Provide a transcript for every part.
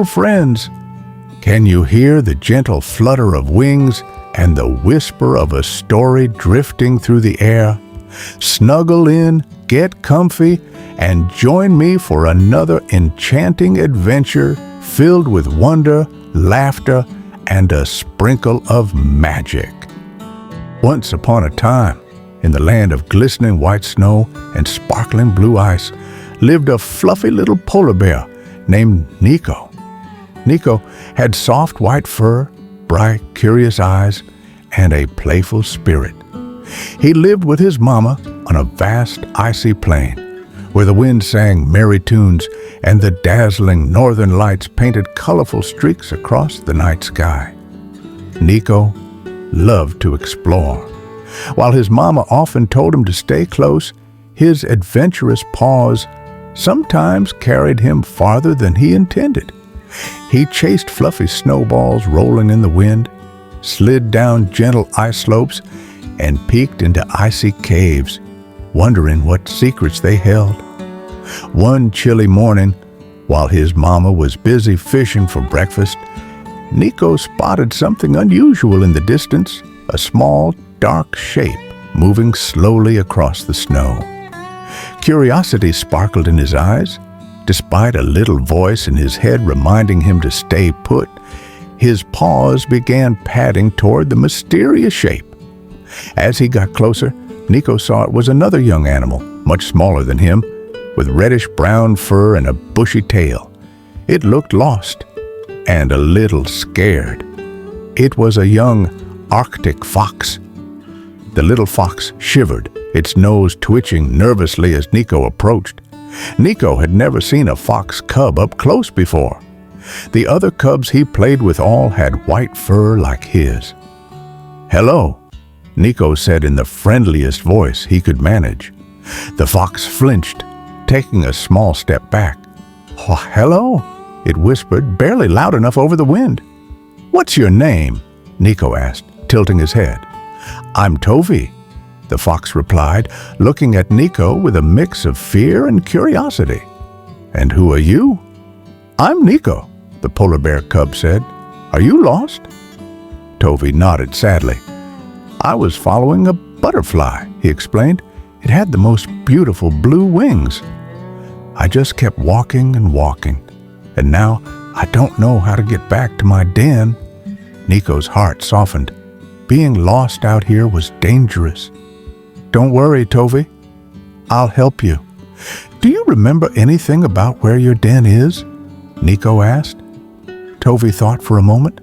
little friends. Can you hear the gentle flutter of wings and the whisper of a story drifting through the air? Snuggle in, get comfy, and join me for another enchanting adventure filled with wonder, laughter, and a sprinkle of magic. Once upon a time, in the land of glistening white snow and sparkling blue ice, lived a fluffy little polar bear named Nico. Nico had soft white fur, bright, curious eyes, and a playful spirit. He lived with his mama on a vast, icy plain, where the wind sang merry tunes and the dazzling northern lights painted colorful streaks across the night sky. Nico loved to explore. While his mama often told him to stay close, his adventurous paws sometimes carried him farther than he intended. He chased fluffy snowballs rolling in the wind, slid down gentle ice slopes, and peeked into icy caves, wondering what secrets they held. One chilly morning, while his mama was busy fishing for breakfast, Nico spotted something unusual in the distance, a small, dark shape moving slowly across the snow. Curiosity sparkled in his eyes. Despite a little voice in his head reminding him to stay put, his paws began padding toward the mysterious shape. As he got closer, Nico saw it was another young animal, much smaller than him, with reddish-brown fur and a bushy tail. It looked lost and a little scared. It was a young Arctic fox. The little fox shivered, its nose twitching nervously as Nico approached. Nico had never seen a fox cub up close before. The other cubs he played with all had white fur like his. "Hello," Nico said in the friendliest voice he could manage. The fox flinched, taking a small step back. "Oh, hello," it whispered, barely loud enough over the wind. "What's your name?" Nico asked, tilting his head. "I'm Tovi," the fox replied, looking at Nico with a mix of fear and curiosity. "And who are you?" "I'm Nico," the polar bear cub said. "Are you lost?" Tovi nodded sadly. "I was following a butterfly," he explained. "It had the most beautiful blue wings. I just kept walking and walking, and now I don't know how to get back to my den." Nico's heart softened. Being lost out here was dangerous. "Don't worry, Tovi. I'll help you. Do you remember anything about where your den is?" Nico asked. Tovi thought for a moment.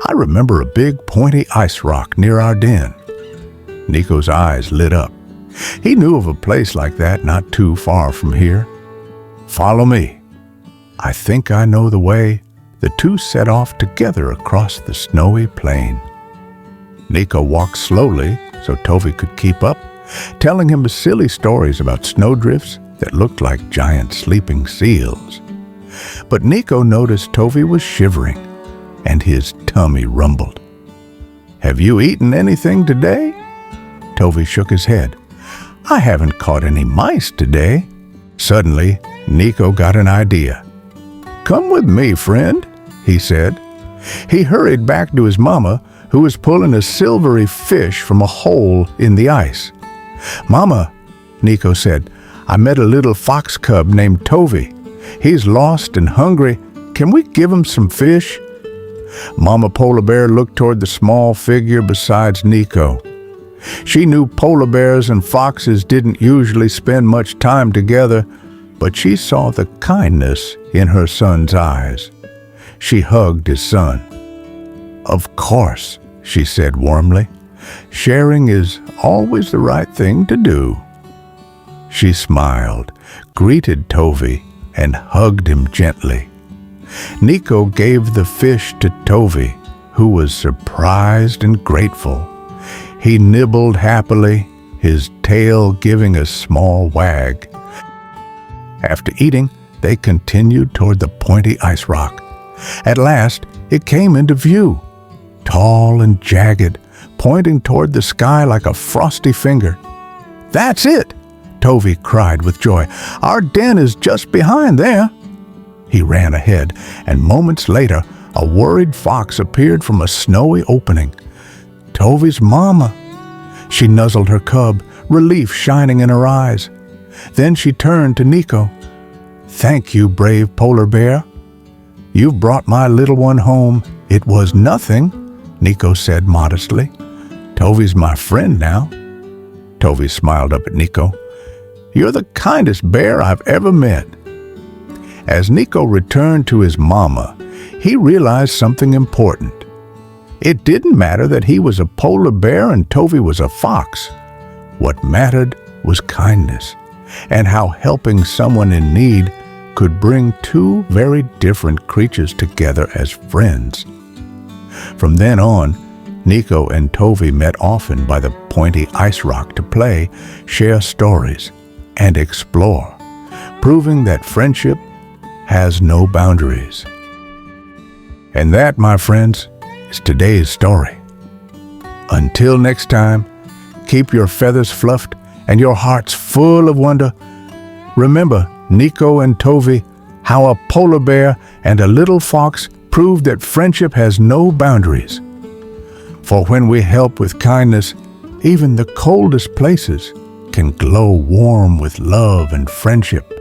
"I remember a big pointy ice rock near our den." Nico's eyes lit up. He knew of a place like that not too far from here. "Follow me. I think I know the way." The two set off together across the snowy plain. Nico walked slowly so Tovi could keep up, telling him silly stories about snowdrifts that looked like giant sleeping seals. But Nico noticed Tovi was shivering, and his tummy rumbled. "Have you eaten anything today?" Tovi shook his head. "I haven't caught any mice today." Suddenly, Nico got an idea. "Come with me, friend," he said. He hurried back to his mama, who was pulling a silvery fish from a hole in the ice. "Mama," Nico said, "I met a little fox cub named Tovi. He's lost and hungry. Can we give him some fish?" Mama Polar Bear looked toward the small figure beside Nico. She knew polar bears and foxes didn't usually spend much time together, but she saw the kindness in her son's eyes. She hugged his son. "Of course," she said warmly. "Sharing is always the right thing to do." She smiled, greeted Tovi, and hugged him gently. Nico gave the fish to Tovi, who was surprised and grateful. He nibbled happily, his tail giving a small wag. After eating, they continued toward the pointy ice rock. At last, it came into view, tall and jagged, pointing toward the sky like a frosty finger. "That's it!" Tovi cried with joy. "Our den is just behind there." He ran ahead, and moments later, a worried fox appeared from a snowy opening. Tovy's mama. She nuzzled her cub, relief shining in her eyes. Then she turned to Nico. "Thank you, brave polar bear. You've brought my little one home." "It was nothing," Nico said modestly. "Tovy's my friend now." Tovy smiled up at Nico. "You're the kindest bear I've ever met." As Nico returned to his mama, he realized something important. It didn't matter that he was a polar bear and Tovy was a fox. What mattered was kindness, and how helping someone in need could bring two very different creatures together as friends. From then on, Nico and Tovy met often by the pointy ice rock to play, share stories, and explore, proving that friendship has no boundaries. And that, my friends, is today's story. Until next time, keep your feathers fluffed and your hearts full of wonder. Remember Nico and Tovy, how a polar bear and a little fox proved that friendship has no boundaries. For when we help with kindness, even the coldest places can glow warm with love and friendship.